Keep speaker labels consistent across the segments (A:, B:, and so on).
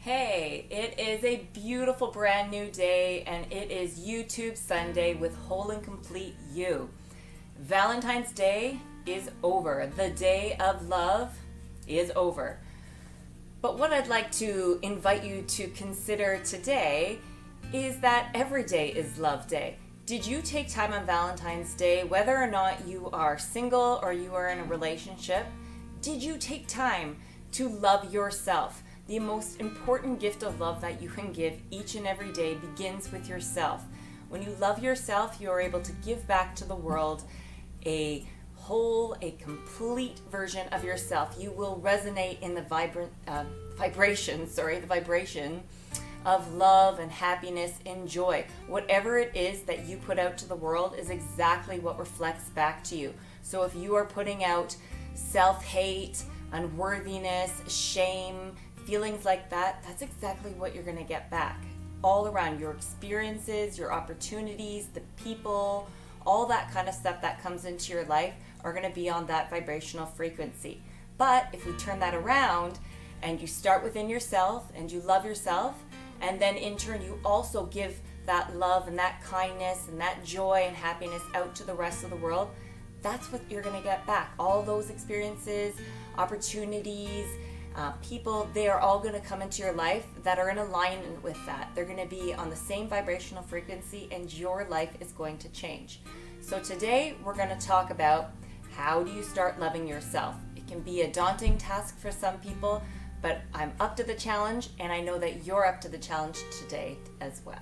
A: Hey, it is a beautiful brand new day and it is YouTube Sunday with Whole and Complete You. Valentine's Day is over. The day of love is over. But what I'd like to invite you to consider today is that every day is Love Day. Did you take time on Valentine's Day, whether or not you are single or you are in a relationship? Did you take time to love yourself? The most important gift of love that you can give each and every day begins with yourself. When you love yourself, you are able to give back to the world a whole, a complete version of yourself. You will resonate in the vibration of love and happiness and joy. Whatever it is that you put out to the world is exactly what reflects back to you. So if you are putting out self-hate, unworthiness, shame, feelings like that, that's exactly what you're going to get back. All around your experiences, your opportunities, the people, all that kind of stuff that comes into your life are going to be on that vibrational frequency. But if we turn that around and you start within yourself and you love yourself, and then in turn you also give that love and that kindness and that joy and happiness out to the rest of the world, that's what you're going to get back. All those experiences, opportunities, people, they are all going to come into your life that are in alignment with that. They're going to be on the same vibrational frequency and your life is going to change. So today we're going to talk about how do you start loving yourself. It can be a daunting task for some people, but I'm up to the challenge and I know that you're up to the challenge today as well.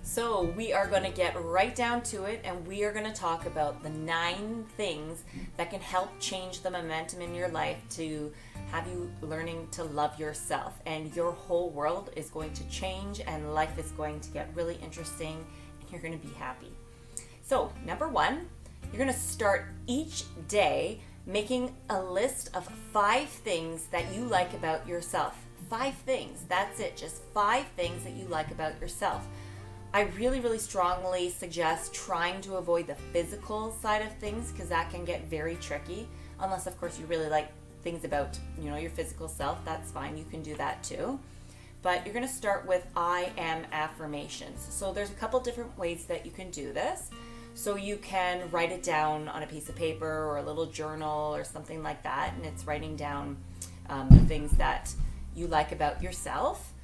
A: So we are going to get right down to it and we are going to talk about the 9 things that can help change the momentum in your life to have you learning to love yourself. And your whole world is going to change and life is going to get really interesting and you're going to be happy. So number 1, you're going to start each day making a list of 5 things that you like about yourself. 5 things, that's it, just 5 things that you like about yourself. I really strongly suggest trying to avoid the physical side of things because that can get very tricky. Unless, of course, you really like things about, your physical self. That's fine. You can do that too. But you're going to start with I am affirmations. So there's a couple different ways that you can do this. So you can write it down on a piece of paper or a little journal or something like that. And it's writing down the things that you like about yourself.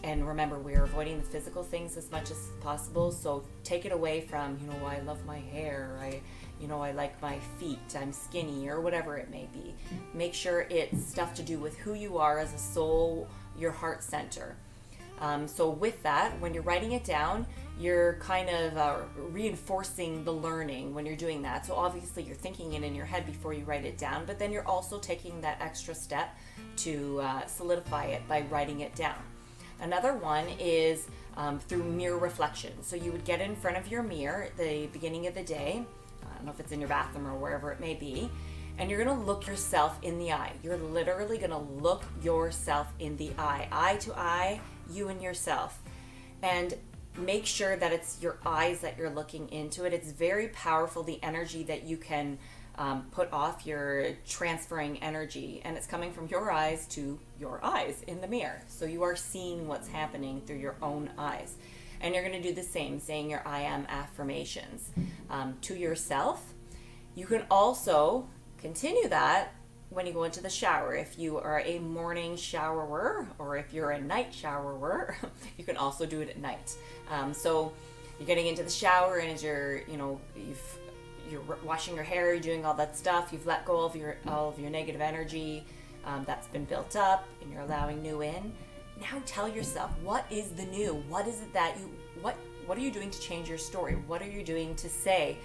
A: And remember, we're avoiding the physical things as much as possible. So take it away from, I love my hair. I like my feet. I'm skinny or whatever it may be. Make sure it's stuff to do with who you are as a soul, your heart center. So with that, when you're writing it down, you're kind of reinforcing the learning when you're doing that. So obviously you're thinking it in your head before you write it down, but then you're also taking that extra step to solidify it by writing it down. Another one is through mirror reflection. So you would get in front of your mirror at the beginning of the day. I don't know if it's in your bathroom or wherever it may be. And you're going to look yourself in the eye. You're literally going to look yourself in the eye to eye, you and yourself. And make sure that it's your eyes that you're looking into it. It's very powerful, the energy that you can put off. You're transferring energy and it's coming from your eyes to your eyes in the mirror. So you are seeing what's happening through your own eyes. And you're going to do the same, saying your I am affirmations to yourself. You can also continue that when you go into the shower. If you are a morning showerer or if you're a night showerer, you can also do it at night. So you're getting into the shower and as you're washing your hair, you're doing all that stuff, you've let go of all of your negative energy that's been built up and you're allowing new in. Now tell yourself, what is the new? What is it that what are you doing to change your story? What are you doing to say,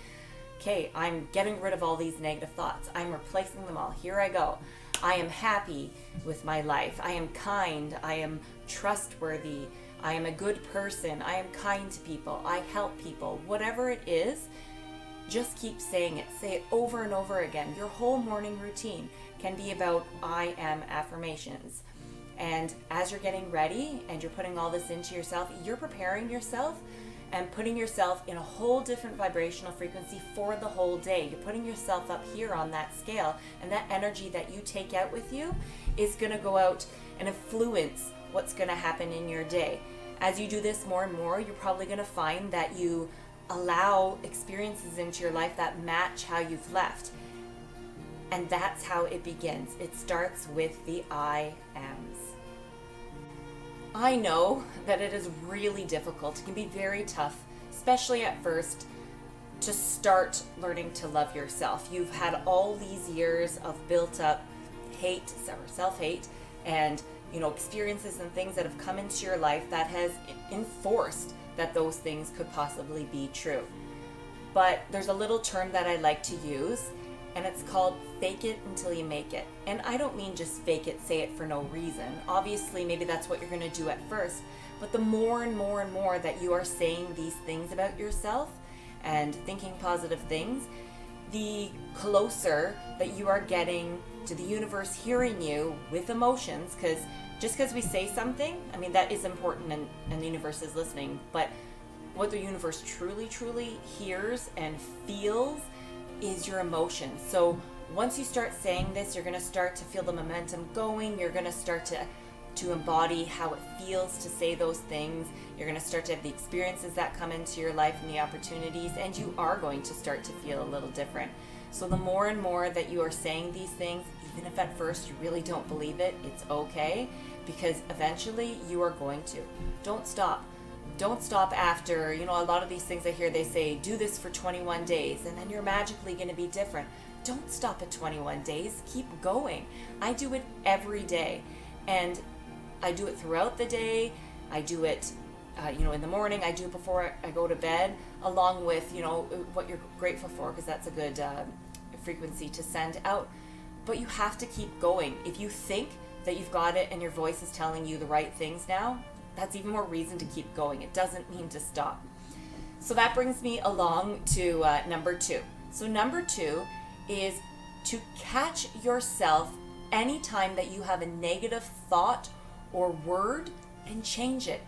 A: okay, I'm getting rid of all these negative thoughts. I'm replacing them all. Here I go. I am happy with my life. I am kind. I am trustworthy. I am a good person. I am kind to people. I help people. Whatever it is, just keep saying it. Say it over and over again. Your whole morning routine can be about I am affirmations. And as you're getting ready and you're putting all this into yourself, you're preparing yourself and putting yourself in a whole different vibrational frequency for the whole day. You're putting yourself up here on that scale, and that energy that you take out with you is going to go out and influence what's going to happen in your day. As you do this more and more, you're probably going to find that you allow experiences into your life that match how you've left. And that's how it begins. It starts with the I ams. I know that it is really difficult. It can be very tough, especially at first, to start learning to love yourself. You've had all these years of built up hate or self-hate and experiences and things that have come into your life that has enforced that those things could possibly be true. But there's a little term that I like to use, and it's called fake it until you make it. And I don't mean just fake it, say it for no reason. Obviously, maybe that's what you're going to do at first, but the more and more and more that you are saying these things about yourself and thinking positive things, the closer that you are getting to the universe hearing you with emotions. Because just because we say something, that is important, and the universe is listening, but what the universe truly hears and feels is your emotions. So once you start saying this, you're going to start to feel the momentum going. You're going to start to embody how it feels to say those things. You're going to start to have the experiences that come into your life and the opportunities, and you are going to start to feel a little different. So the more and more that you are saying these things, even if at first you really don't believe it, it's okay, because eventually you are going to. Don't stop. Don't stop after, a lot of these things I hear, they say, do this for 21 days and then you're magically going to be different. Don't stop at 21 days. Keep going. I do it every day, and I do it throughout the day. I do it, in the morning. I do it before I go to bed, along with, what you're grateful for, because that's a good frequency to send out. But you have to keep going. If you think that you've got it and your voice is telling you the right things now, that's even more reason to keep going. It doesn't mean to stop. So that brings me along to number 2. So number 2 is to catch yourself anytime that you have a negative thought or word, and change it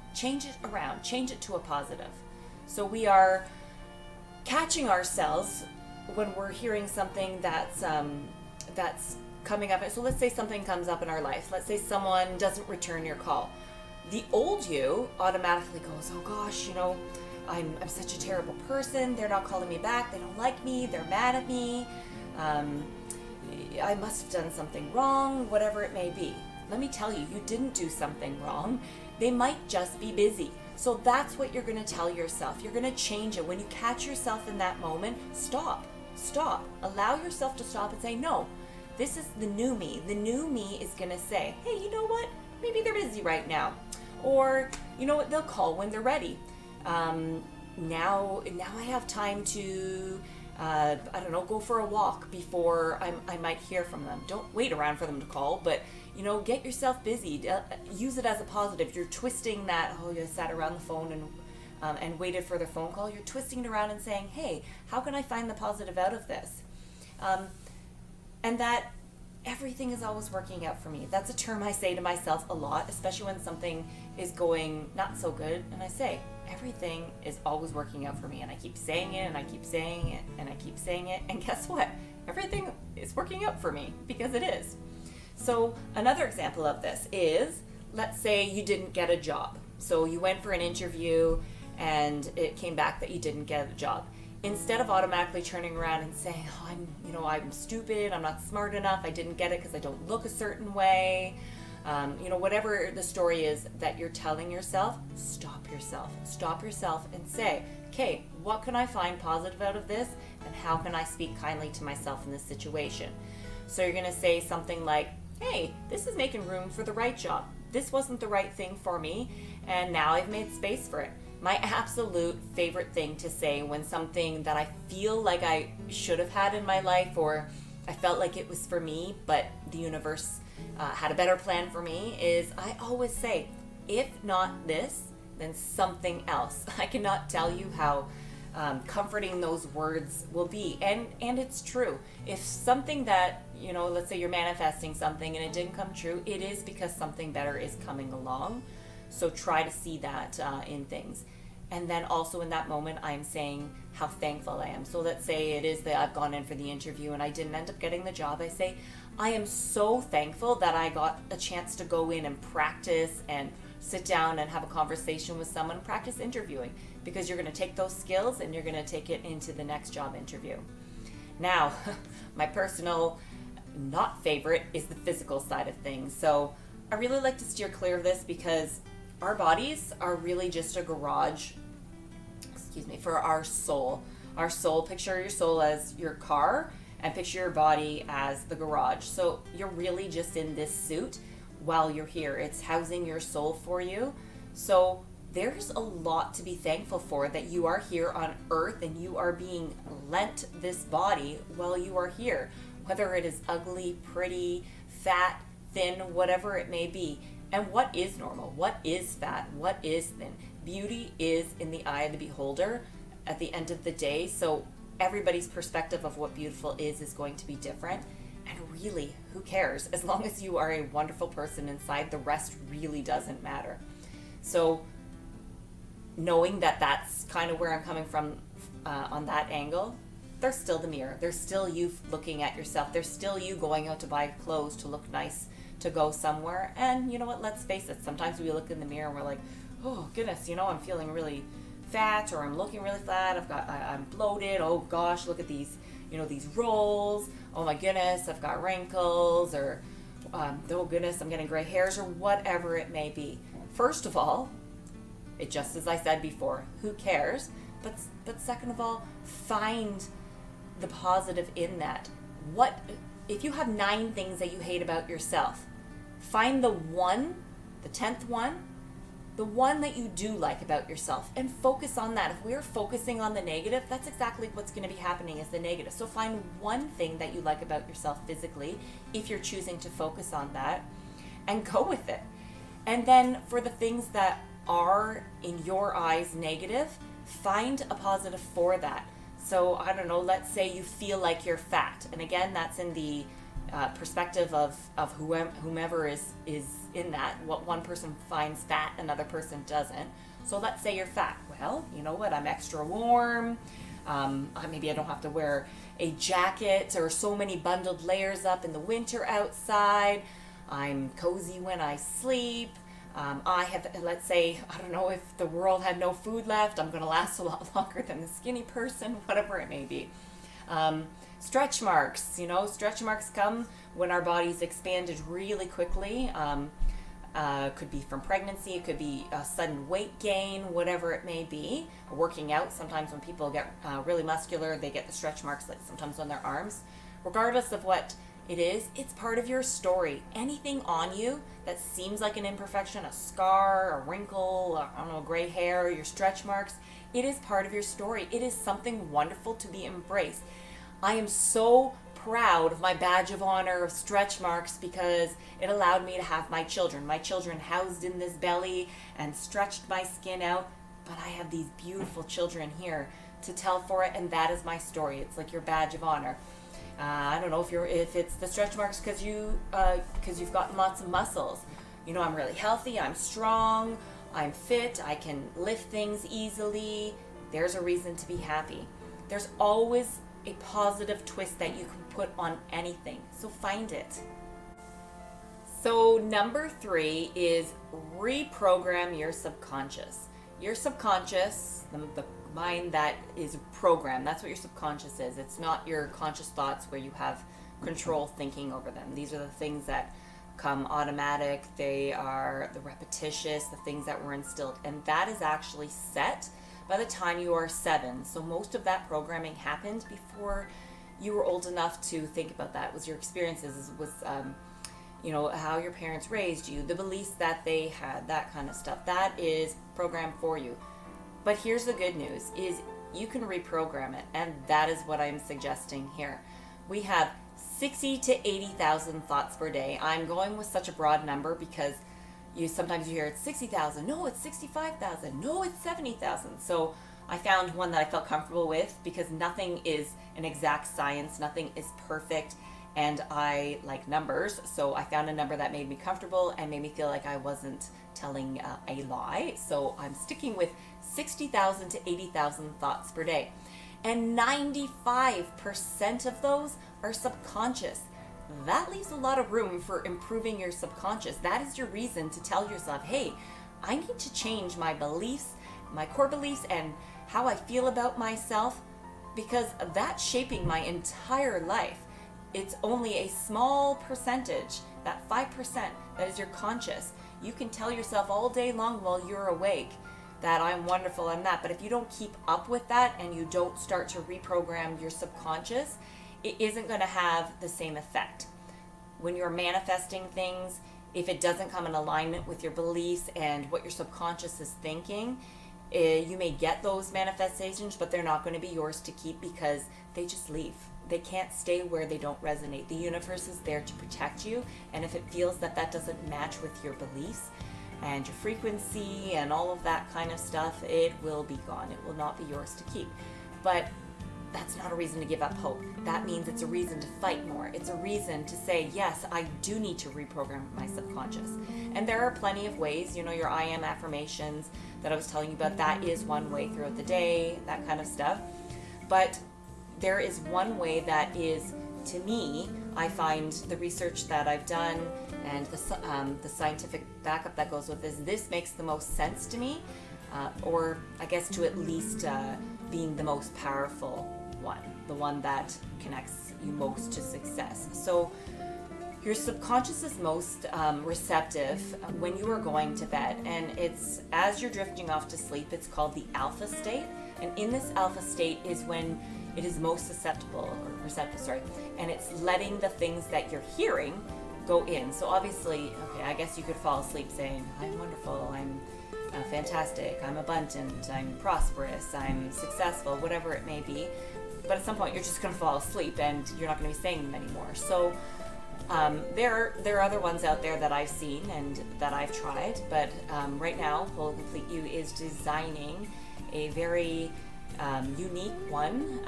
A: around, change it to a positive. So we are catching ourselves when we're hearing something that's coming up. So let's say something comes up in our life. Let's say someone doesn't return your call. The old you automatically goes, oh gosh, I'm such a terrible person. They're not calling me back. They don't like me. They're mad at me. I must have done something wrong, whatever it may be. Let me tell you, you didn't do something wrong. They might just be busy. So that's what you're going to tell yourself. You're going to change it. When you catch yourself in that moment, stop. Allow yourself to stop and say, no, this is the new me. The new me is going to say, hey, you know what? Maybe they're busy right now. Or, you know what? They'll call when they're ready. Now I have time to, go for a walk before I might hear from them. Don't wait around for them to call, but, get yourself busy. Use it as a positive. You're twisting that, you sat around the phone and waited for the phone call. You're twisting it around and saying, hey, how can I find the positive out of this? And that everything is always working out for me. That's a term I say to myself a lot, especially when something is going not so good. And I say, everything is always working out for me. And I keep saying it, and I keep saying it, and I keep saying it. And guess what? Everything is working out for me, because it is. So another example of this is, let's say you didn't get a job. So you went for an interview and it came back that you didn't get a job. Instead of automatically turning around and saying, I'm stupid, I'm not smart enough, I didn't get it because I don't look a certain way, whatever the story is that you're telling yourself, stop yourself and say, okay, what can I find positive out of this, and how can I speak kindly to myself in this situation? So you're going to say something like, hey, this is making room for the right job. This wasn't the right thing for me, and now I've made space for it. My absolute favorite thing to say when something that I feel like I should have had in my life, or I felt like it was for me, but the universe had a better plan for me, is I always say, if not this, then something else. I cannot tell you how comforting those words will be. And it's true. If something that, let's say you're manifesting something and it didn't come true, it is because something better is coming along. So try to see that in things. And then also in that moment, I'm saying how thankful I am. So let's say it is that I've gone in for the interview and I didn't end up getting the job. I say, I am so thankful that I got a chance to go in and practice and sit down and have a conversation with someone, practice interviewing, because you're going to take those skills and you're going to take it into the next job interview. Now, my personal not favorite is the physical side of things. So I really like to steer clear of this because our bodies are really just a garage, for our soul. Our soul, picture your soul as your car and picture your body as the garage. So you're really just in this suit while you're here. It's housing your soul for you. So there's a lot to be thankful for, that you are here on earth and you are being lent this body while you are here. Whether it is ugly, pretty, fat, thin, whatever it may be. And what is normal? What is fat? What is thin? Beauty is in the eye of the beholder at the end of the day. So everybody's perspective of what beautiful is going to be different. And really, who cares? As long as you are a wonderful person inside, the rest really doesn't matter. So knowing that that's kind of where I'm coming from on that angle, there's still the mirror. There's still you looking at yourself. There's still you going out to buy clothes to look nice, to go somewhere. And you know what? Let's face it. Sometimes we look in the mirror and we're like, oh goodness, I'm feeling really fat, or I'm looking really fat. I'm bloated. Oh gosh, look at these, these rolls. Oh my goodness, I've got wrinkles, or oh goodness, I'm getting gray hairs, or whatever it may be. First of all, it just as I said before, who cares? But second of all, find the positive in that. What if you have 9 things that you hate about yourself? Find the 10th one, the one that you do like about yourself, and focus on that. If we're focusing on the negative, that's exactly what's going to be happening, is the negative. So find one thing that you like about yourself physically, if you're choosing to focus on that, and go with it. And then for the things that are in your eyes negative, find a positive for that. So I don't know, let's say you feel like you're fat, and again, that's in the perspective of whomever is in that. What one person finds fat, another person doesn't. So let's say you're fat. Well, you know what? I'm extra warm. Maybe I don't have to wear a jacket or so many bundled layers up in the winter outside. I'm cozy when I sleep. I have, let's say, I don't know, if the world had no food left, I'm going to last a lot longer than the skinny person, whatever it may be. Stretch marks, stretch marks come when our body's expanded really quickly. Could be from pregnancy, it could be a sudden weight gain, whatever it may be. Working out, sometimes when people get really muscular, they get the stretch marks, like sometimes on their arms. Regardless of what it is, it's part of your story. Anything on you that seems like an imperfection, a scar, a wrinkle, gray hair, your stretch marks, it is part of your story. It is something wonderful to be embraced. I am so proud of my badge of honor of stretch marks because it allowed me to have my children housed in this belly and stretched my skin out. But I have these beautiful children here to tell for it, and that is my story. It's like your badge of honor. I don't know if it's the stretch marks because you've got lots of muscles. I'm really healthy, I'm strong, I'm fit, I can lift things easily. There's a reason to be happy. There's always a positive twist that you can put on anything. So find it. So number 3 is reprogram your subconscious. Your subconscious, the mind that is programmed, that's what your subconscious is. It's not your conscious thoughts where you have control thinking over them. These are the things that come automatic. They are the repetitious, the things that were instilled. And that is actually set by the time you are 7. So most of that programming happened before you were old enough to think about that. It was your experiences, was how your parents raised you, the beliefs that they had, that kind of stuff. That is programmed for you. But here's the good news, is you can reprogram it, and that is what I'm suggesting here. We have 60 to 80,000 thoughts per day. I'm going with such a broad number because sometimes you hear it's 60,000, no, it's 65,000, no, it's 70,000. So I found one that I felt comfortable with because nothing is an exact science, nothing is perfect, and I like numbers. So I found a number that made me comfortable and made me feel like I wasn't telling a lie. So I'm sticking with 60,000 to 80,000 thoughts per day. And 95% of those are subconscious. that leaves a lot of room for improving your subconscious. That is your reason to tell yourself, hey, I need to change my beliefs, my core beliefs, and how I feel about myself, because that's shaping my entire life. It's only a small percentage, that 5%, that is your conscious. You can tell yourself all day long while you're awake that I'm wonderful, I'm that. But if you don't keep up with that and you don't start to reprogram your subconscious, it isn't going to have the same effect. When you're manifesting things, if it doesn't come in alignment with your beliefs and what your subconscious is thinking, you may get those manifestations, but they're not going to be yours to keep because they just leave. They can't stay where they don't resonate. The universe is there to protect you, and if it feels that that doesn't match with your beliefs and your frequency and all of that kind of stuff, it will be gone. It will not be yours to keep. But that's not a reason to give up hope. That means it's a reason to fight more. It's a reason to say, yes, I do need to reprogram my subconscious. And there are plenty of ways, your I am affirmations that I was telling you about, that is one way throughout the day, that kind of stuff. But there is one way that is, to me, I find the research that I've done and the scientific backup that goes with this makes the most sense to me, or I guess to at least being the most powerful one, the one that connects you most to success. So your subconscious is most receptive when you are going to bed, and it's as you're drifting off to sleep. It's called the alpha state, and in this alpha state is when it is most receptive, and it's letting the things that you're hearing go in. So obviously, okay, I guess you could fall asleep saying, I'm wonderful, I'm fantastic, I'm abundant, I'm prosperous, I'm successful, whatever it may be. But at some point you're just going to fall asleep and you're not going to be saying them anymore. So there are other ones out there that I've seen and that I've tried, but right now Whole and Complete You is designing a very unique one,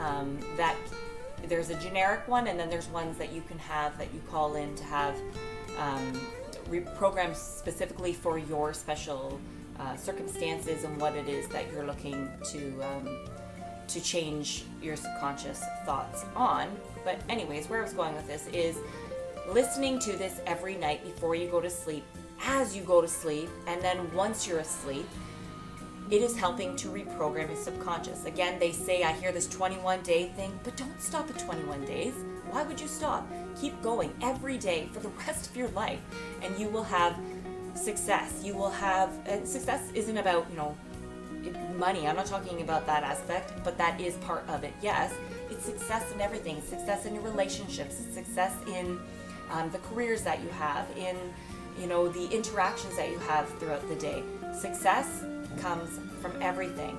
A: that there's a generic one, and then there's ones that you can have that you call in to have reprogrammed specifically for your special circumstances and what it is that you're looking to change your subconscious thoughts on. But anyways, where I was going with this is listening to this every night before you go to sleep, as you go to sleep, and then once you're asleep. It is helping to reprogram your subconscious. Again, they say, I hear this 21-day thing, but don't stop at 21 days. Why would you stop? Keep going every day for the rest of your life, and you will have success. You will have, and success isn't about, money. I'm not talking about that aspect, but that is part of it. Yes, it's success in everything. It's success in your relationships. It's success in the careers that you have, in, the interactions that you have throughout the day. Success comes from everything.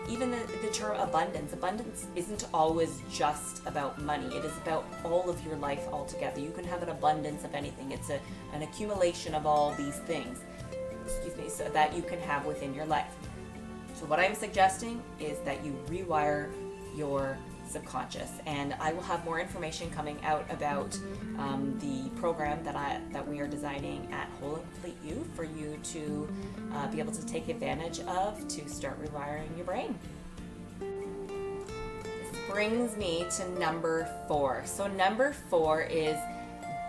A: Even the term abundance. Abundance isn't always just about money. It is about all of your life altogether. You can have an abundance of anything. It's an accumulation of all these things, so that you can have within your life. So what I'm suggesting is that you rewire your subconscious, and I will have more information coming out about the program that we are designing at Whole and Complete You for you to be able to take advantage of to start rewiring your brain. This brings me to number 4. So number 4 is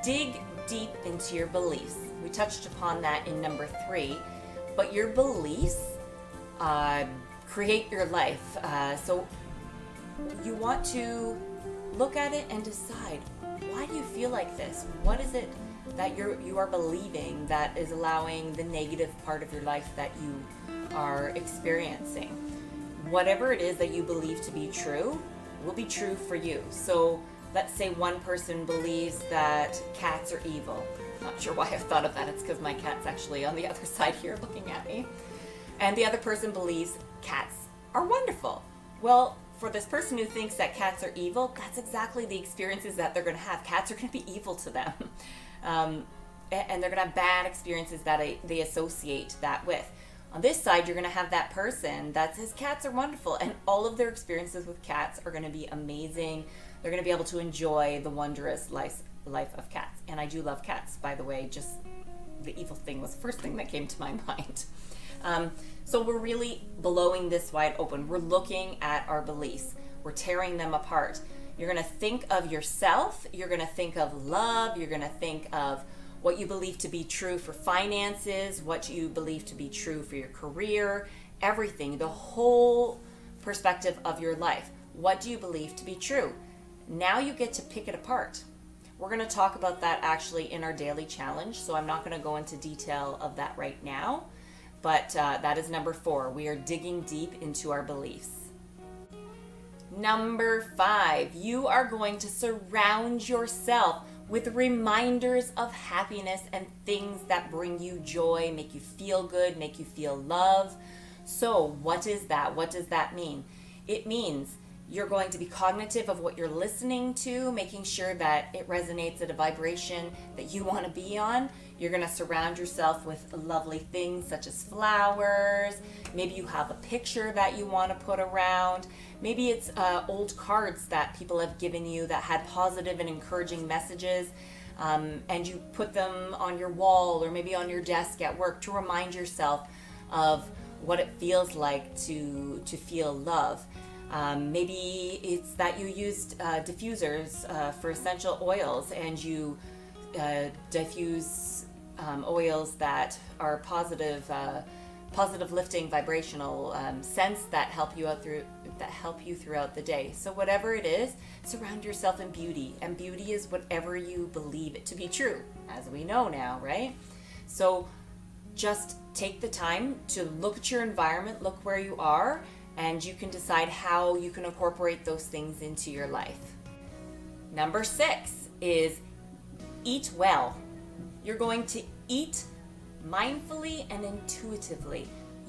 A: dig deep into your beliefs. We touched upon that in number 3, but your beliefs create your life. So you want to look at it and decide, why do you feel like this? What is it that you are believing that is allowing the negative part of your life that you are experiencing? Whatever it is that you believe to be true will be true for you. So let's say one person believes that cats are evil. Not sure why I thought of that. It's because my cat's actually on the other side here looking at me. And the other person believes cats are wonderful. Well, for this person who thinks that cats are evil, that's exactly the experiences that they're going to have. Cats are going to be evil to them. And they're going to have bad experiences that they associate that with. On this side, you're going to have that person that says cats are wonderful, and all of their experiences with cats are going to be amazing. They're going to be able to enjoy the wondrous life of cats. And I do love cats, by the way. Just the evil thing was the first thing that came to my mind. So we're really blowing this wide open. We're looking at our beliefs. We're tearing them apart. You're going to think of yourself. You're going to think of love. You're going to think of what you believe to be true for finances, what you believe to be true for your career, everything, the whole perspective of your life. What do you believe to be true? Now you get to pick it apart. We're going to talk about that actually in our daily challenge, so I'm not going to go into detail of that right now, but that is number 4. We are digging deep into our beliefs. Number 5, you are going to surround yourself with reminders of happiness and things that bring you joy, make you feel good, make you feel love. So what is that? What does that mean? It means you're going to be cognitive of what you're listening to, making sure that it resonates at a vibration that you want to be on. You're going to surround yourself with lovely things such as flowers. Maybe you have a picture that you want to put around. Maybe it's old cards that people have given you that had positive and encouraging messages, and you put them on your wall or maybe on your desk at work to remind yourself of what it feels like to feel love. Maybe it's that you used diffusers for essential oils, and you diffuse oils that are positive lifting vibrational scents that help you throughout the day. So whatever it is, surround yourself in beauty, and beauty is whatever you believe it to be true, as we know now, right? So just take the time to look at your environment, look where you are, and you can decide how you can incorporate those things into your life. Number 6 is eat well. You're going to eat mindfully and intuitively.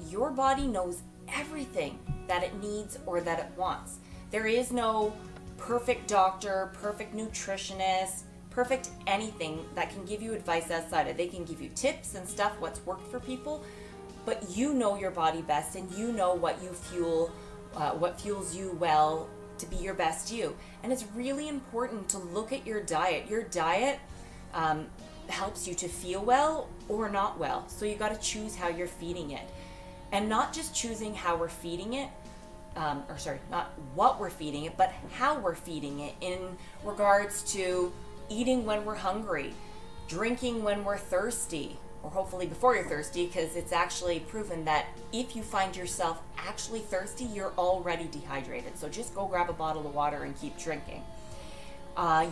A: Your body knows everything that it needs or that it wants. There is no perfect doctor, perfect nutritionist, perfect anything that can give you advice outside of. They can give you tips and stuff, what's worked for people, but you know your body best, and you know what fuels you well to be your best you. And it's really important to look at your diet. Your diet helps you to feel well or not well. So you got to choose how you're feeding it, and not just choosing how we're feeding it, not what we're feeding it, but how we're feeding it in regards to eating when we're hungry, drinking when we're thirsty, or hopefully before you're thirsty, because it's actually proven that if you find yourself actually thirsty, you're already dehydrated. So just go grab a bottle of water and keep drinking.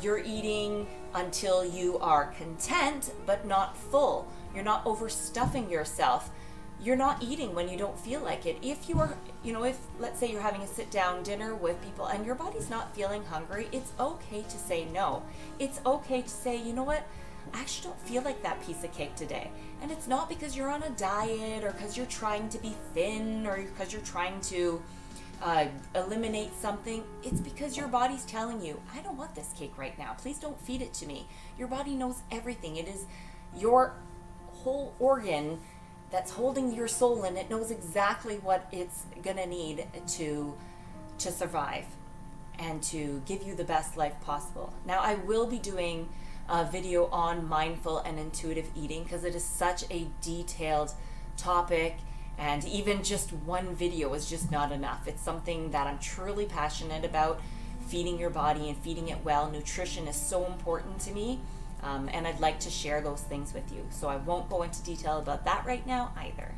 A: You're eating until you are content, but not full. You're not overstuffing yourself. You're not eating when you don't feel like it. If you are, if let's say you're having a sit down dinner with people and your body's not feeling hungry, it's okay to say no. It's okay to say, you know what? I actually don't feel like that piece of cake today. And it's not because you're on a diet or because you're trying to be thin or because you're trying to eliminate something. It's because your body's telling you, I don't want this cake right now. Please don't feed it to me. Your body knows everything. It is your whole organ that's holding your soul, and it knows exactly what it's gonna need to survive and to give you the best life possible. Now, I will be doing a video on mindful and intuitive eating because it is such a detailed topic, and even just one video is just not enough. It's something that I'm truly passionate about, feeding your body and feeding it well. Nutrition is so important to me, and I'd like to share those things with you. So I won't go into detail about that right now either.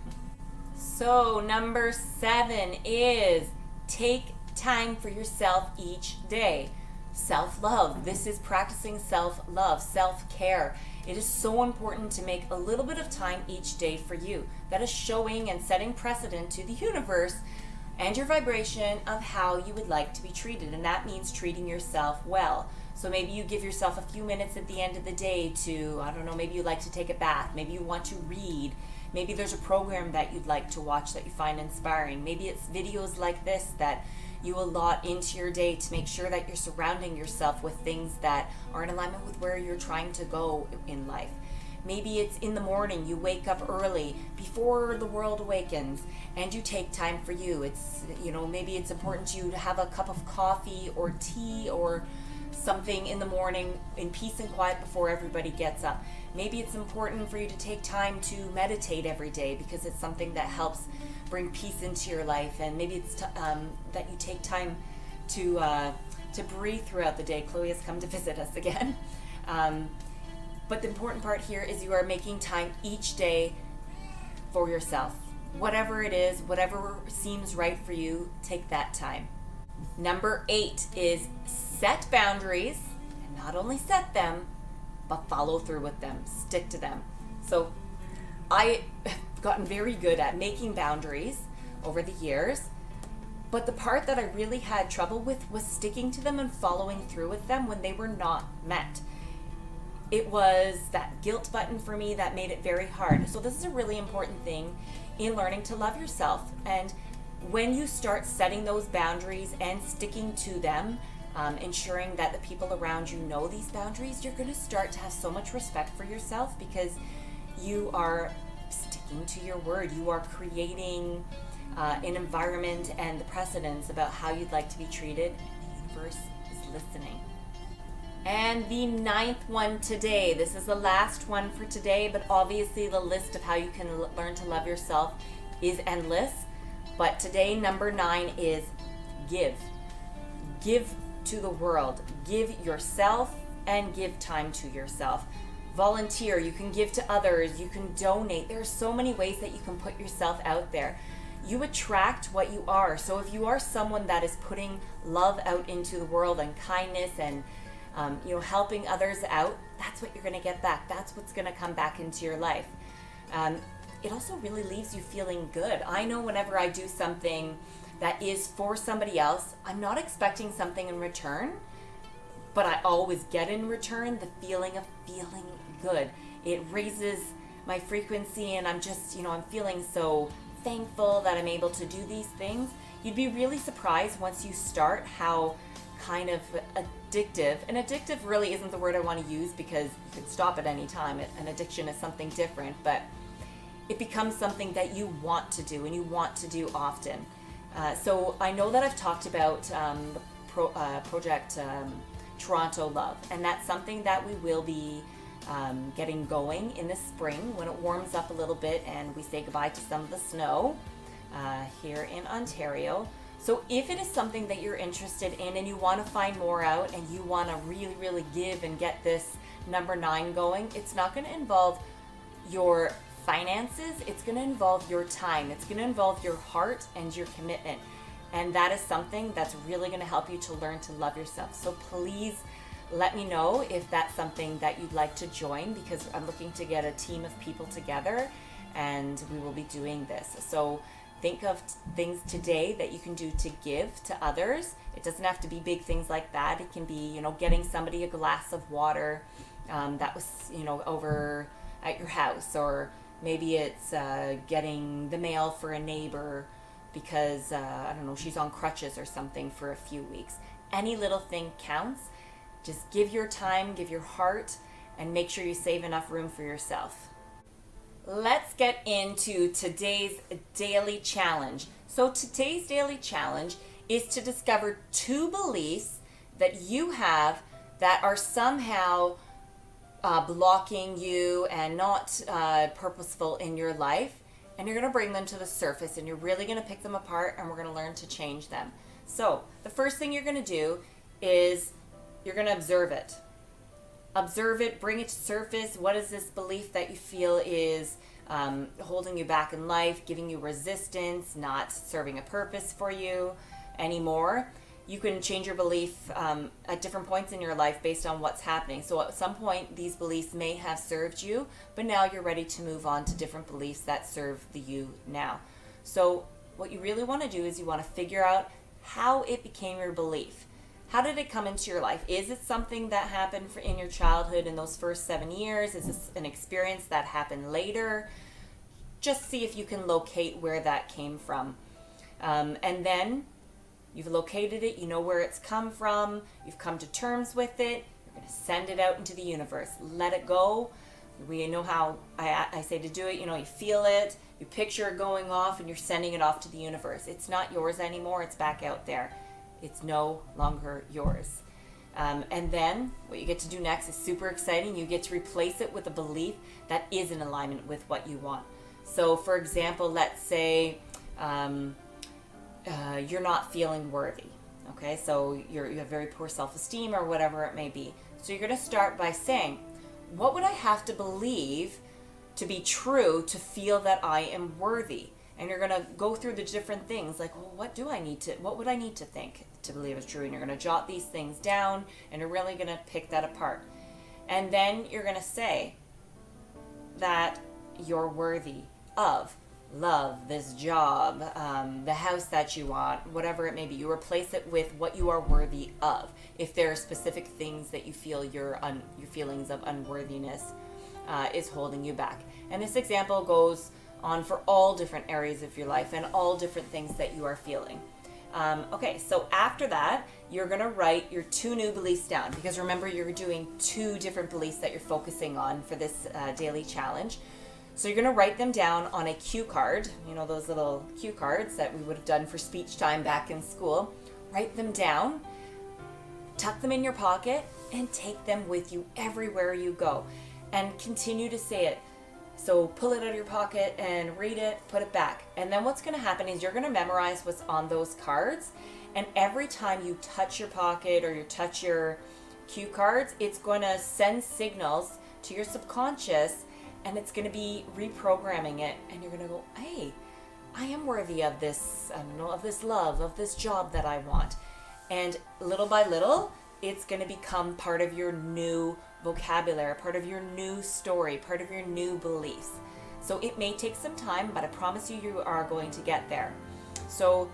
A: So number 7 is take time for yourself each day. Self-love. This is practicing self-love, self-care. It is so important to make a little bit of time each day for you. That is showing and setting precedent to the universe and your vibration of how you would like to be treated. And that means treating yourself well. So maybe you give yourself a few minutes at the end of the day to, I don't know, maybe you like to take a bath. Maybe you want to read. Maybe there's a program that you'd like to watch that you find inspiring. Maybe it's videos like this that you allot into your day to make sure that you're surrounding yourself with things that are in alignment with where you're trying to go in life. Maybe it's in the morning, you wake up early before the world awakens and you take time for you. It's, maybe it's important to you to have a cup of coffee or tea or something in the morning in peace and quiet before everybody gets up. Maybe it's important for you to take time to meditate every day because it's something that helps bring peace into your life. And maybe it's that you take time to to breathe throughout the day. Chloe has come to visit us again. But the important part here is you are making time each day for yourself. Whatever it is, whatever seems right for you, take that time. Number 8 is set boundaries, and not only set them, but follow through with them, stick to them. So I have gotten very good at making boundaries over the years, but the part that I really had trouble with was sticking to them and following through with them when they were not met. It was that guilt button for me that made it very hard. So this is a really important thing in learning to love yourself. And when you start setting those boundaries and sticking to them, ensuring that the people around you know these boundaries, you're going to start to have so much respect for yourself because you are sticking to your word. You are creating an environment and the precedents about how you'd like to be treated, and the universe is listening. And the 9th one today, this is the last one for today, but obviously the list of how you can learn to love yourself is endless. But today, number 9 is give. Give to the world. Give yourself and give time to yourself. Volunteer. You can give to others. You can donate. There are so many ways that you can put yourself out there. You attract what you are. So if you are someone that is putting love out into the world and kindness and helping others out, that's what you're going to get back. That's what's going to come back into your life. It also really leaves you feeling good. I know whenever I do something that is for somebody else, I'm not expecting something in return, but I always get in return the feeling of feeling good. It raises my frequency and I'm just, I'm feeling so thankful that I'm able to do these things. You'd be really surprised once you start how kind of addictive, and addictive really isn't the word I want to use because you can stop at any time. An addiction is something different, but it becomes something that you want to do and you want to do often. So I know that I've talked about the project Toronto Love, and that's something that we will be getting going in the spring when it warms up a little bit and we say goodbye to some of the snow here in Ontario. So if it is something that you're interested in and you want to find more out and you want to really, really give and get this number 9 going, it's not going to involve your finances. It's going to involve your time. It's going to involve your heart and your commitment. And that is something that's really going to help you to learn to love yourself. So please let me know if that's something that you'd like to join, because I'm looking to get a team of people together and we will be doing this. So think of things today that you can do to give to others. It doesn't have to be big things like that. It can be, getting somebody a glass of water that was, over at your house, or maybe it's getting the mail for a neighbor because, she's on crutches or something for a few weeks. Any little thing counts. Just give your time, give your heart, and make sure you save enough room for yourself. Let's get into today's daily challenge. So today's daily challenge is to discover 2 beliefs that you have that are somehow blocking you and not purposeful in your life. And you're going to bring them to the surface and you're really going to pick them apart and we're going to learn to change them. So the first thing you're going to do is you're going to observe it. Observe it, bring it to surface. What is this belief that you feel is holding you back in life, giving you resistance, not serving a purpose for you anymore? You can change your belief at different points in your life based on what's happening. So at some point, these beliefs may have served you, but now you're ready to move on to different beliefs that serve the you now. So what you really want to do is you want to figure out how it became your belief. How did it come into your life? Is it something that happened in your childhood in those first 7 years? Is this an experience that happened later? Just see if you can locate where that came from. And then you've located it, you know where it's come from, you've come to terms with it, you're going to send it out into the universe. Let it go. We know how I say to do it, you feel it, you picture it going off, and you're sending it off to the universe. It's not yours anymore, it's back out there. It's no longer yours. And then what you get to do next is super exciting. You get to replace it with a belief that is in alignment with what you want. So for example, let's say you're not feeling worthy. Okay, so you have very poor self-esteem or whatever it may be. So you're going to start by saying, what would I have to believe to be true to feel that I am worthy? And you're going to go through the different things like, well, what would I need to think to believe is true? And you're going to jot these things down, and you're really going to pick that apart. And then you're going to say that you're worthy of love, this job, the house that you want, whatever it may be. You replace it with what you are worthy of. If there are specific things that you feel your feelings of unworthiness is holding you back. And this example goes on for all different areas of your life and all different things that you are feeling. Okay, so after that, you're going to write your 2 new beliefs down, because remember, you're doing 2 different beliefs that you're focusing on for this daily challenge. So you're going to write them down on a cue card, those little cue cards that we would have done for speech time back in school. Write them down, tuck them in your pocket, and take them with you everywhere you go. And continue to say it. So pull it out of your pocket and read it, put it back. And then what's going to happen is you're going to memorize what's on those cards. And every time you touch your pocket or you touch your cue cards, it's going to send signals to your subconscious, and it's going to be reprogramming it. And you're going to go, hey, I am worthy of this, of this love, of this job that I want. And little by little, it's going to become part of your new vocabulary, part of your new story, part of your new beliefs. So it may take some time, but I promise you, you are going to get there. So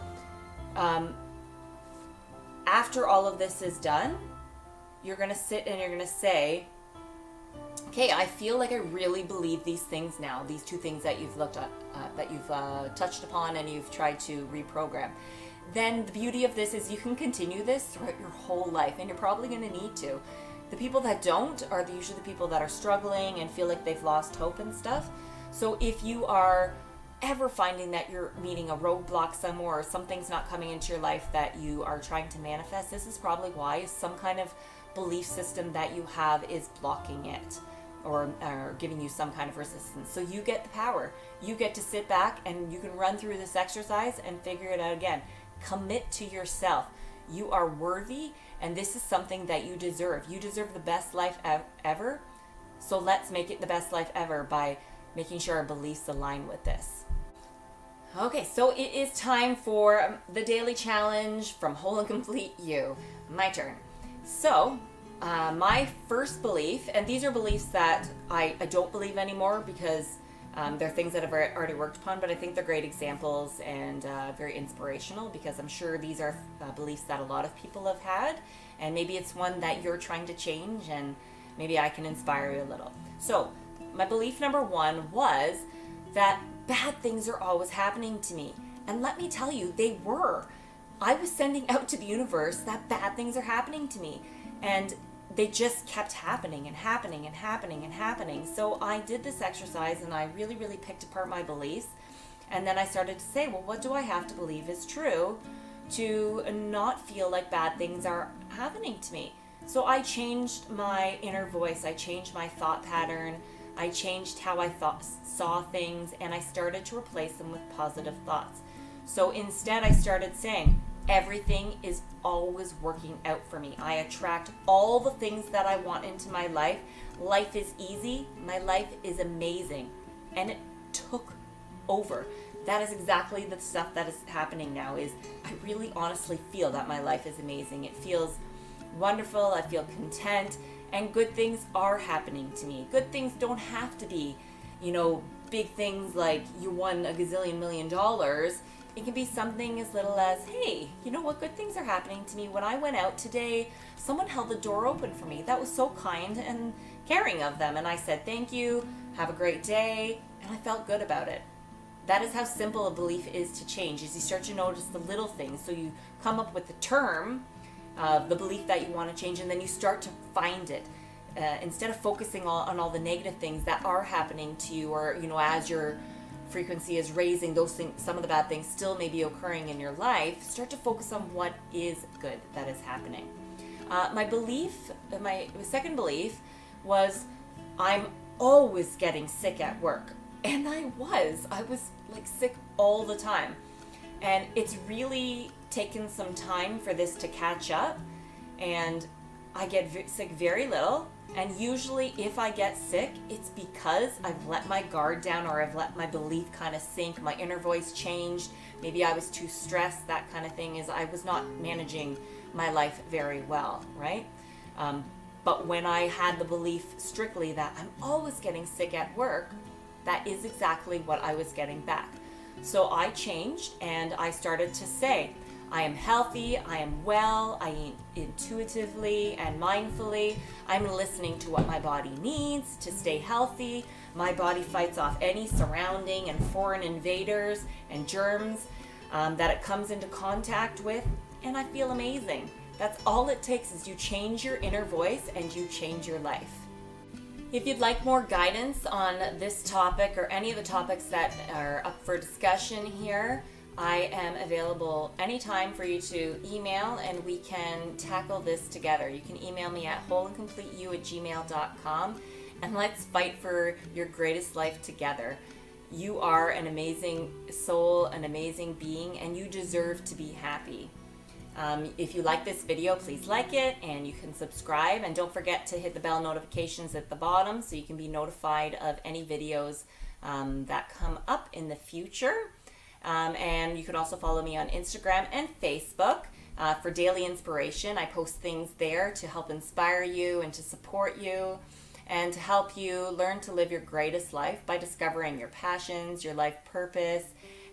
A: after all of this is done, you're going to sit and you're going to say, okay, I feel like I really believe these things now, these 2 things that you've looked at, that you've touched upon and you've tried to reprogram. Then the beauty of this is you can continue this throughout your whole life, and you're probably going to need to. The people that don't are usually the people that are struggling and feel like they've lost hope and stuff. So if you are ever finding that you're meeting a roadblock somewhere, or something's not coming into your life that you are trying to manifest, this is probably why. Some kind of belief system that you have is blocking it, or giving you some kind of resistance. So you get the power. You get to sit back and you can run through this exercise and figure it out again. Commit to yourself. You are worthy, and this is something that you deserve. You deserve the best life ever. So let's make it the best life ever by making sure our beliefs align with this. Okay, so it is time for the daily challenge from Whole and Complete You. My turn. So my first belief, and these are beliefs that I don't believe anymore, because they're things that I've already worked upon, but I think they're great examples and very inspirational, because I'm sure these are beliefs that a lot of people have had, and maybe it's one that you're trying to change, and maybe I can inspire you a little. So my belief number 1 was that bad things are always happening to me. And let me tell you, they were. I was sending out to the universe that bad things are happening to me. And they just kept happening and happening and happening and happening. So I did this exercise, and I really, really picked apart my beliefs. And then I started to say, well, what do I have to believe is true to not feel like bad things are happening to me? So I changed my inner voice. I changed my thought pattern. I changed how I saw things, and I started to replace them with positive thoughts. So instead, I started saying, everything is always working out for me. I attract all the things that I want into my life. Life is easy. My life is amazing. And it took over. That is exactly the stuff that is happening now. Is I really honestly feel that my life is amazing. It feels wonderful. I feel content. And good things are happening to me. Good things don't have to be, big things like you won a gazillion $1 million. It can be something as little as, hey, you know what? Good things are happening to me. When I went out today, someone held the door open for me. That was so kind and caring of them. And I said, thank you. Have a great day. And I felt good about it. That is how simple a belief is to change, is you start to notice the little things. So you come up with the term, the belief that you want to change, and then you start to find it. Instead of focusing on all the negative things that are happening to you, or as your frequency is raising, those things, some of the bad things still may be occurring in your life. Start to focus on what is good that is happening. My second belief was, I'm always getting sick at work, and I was like sick all the time. And it's really taken some time for this to catch up, and I get sick very little. And usually if I get sick, it's because I've let my guard down, or I've let my belief kind of sink, my inner voice changed. Maybe I was too stressed, that kind of thing. Is I was not managing my life very well, right? But when I had the belief strictly that I'm always getting sick at work, that is exactly what I was getting back. So I changed, and I started to say, I am healthy, I am well, I eat intuitively and mindfully. I'm listening to what my body needs to stay healthy. My body fights off any surrounding and foreign invaders and germs that it comes into contact with, and I feel amazing. That's all it takes, is you change your inner voice and you change your life. If you'd like more guidance on this topic or any of the topics that are up for discussion here, I am available anytime for you to email, and we can tackle this together. You can email me at wholeandcompleteyou@gmail.com, and let's fight for your greatest life together. You are an amazing soul, an amazing being, and you deserve to be happy. If you like this video, please like it, and you can subscribe, and don't forget to hit the bell notifications at the bottom so you can be notified of any videos that come up in the future. And you can also follow me on Instagram and Facebook for daily inspiration. I post things there to help inspire you and to support you and to help you learn to live your greatest life by discovering your passions, your life purpose,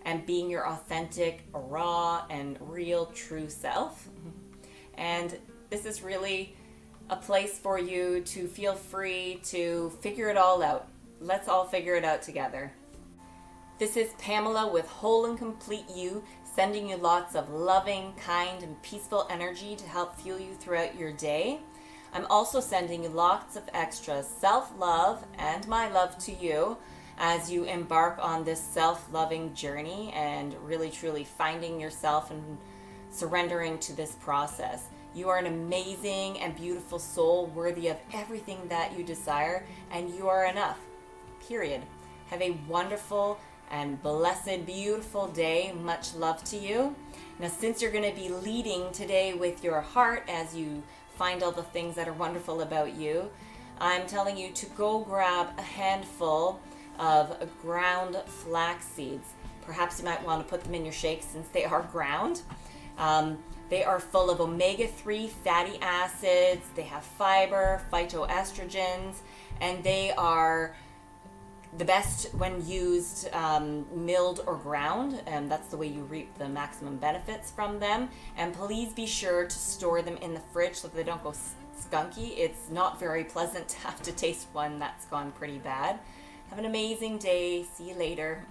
A: and being your authentic, raw, and real true self. And this is really a place for you to feel free to figure it all out. Let's all figure it out together. This is Pamela with Whole and Complete You, sending you lots of loving, kind, and peaceful energy to help fuel you throughout your day. I'm also sending you lots of extra self-love and my love to you as you embark on this self-loving journey and really truly finding yourself and surrendering to this process. You are an amazing and beautiful soul, worthy of everything that you desire, and you are enough, period. Have a wonderful and blessed, beautiful day. Much love to you. Now, since you're going to be leading today with your heart as you find all the things that are wonderful about you, I'm telling you to go grab a handful of ground flax seeds. Perhaps you might want to put them in your shake since they are ground. They are full of omega-3 fatty acids, they have fiber, phytoestrogens, and they are the best when used milled or ground, and that's the way you reap the maximum benefits from them. And please be sure to store them in the fridge so that they don't go skunky. It's not very pleasant to have to taste one that's gone pretty bad. Have an amazing day. See you later.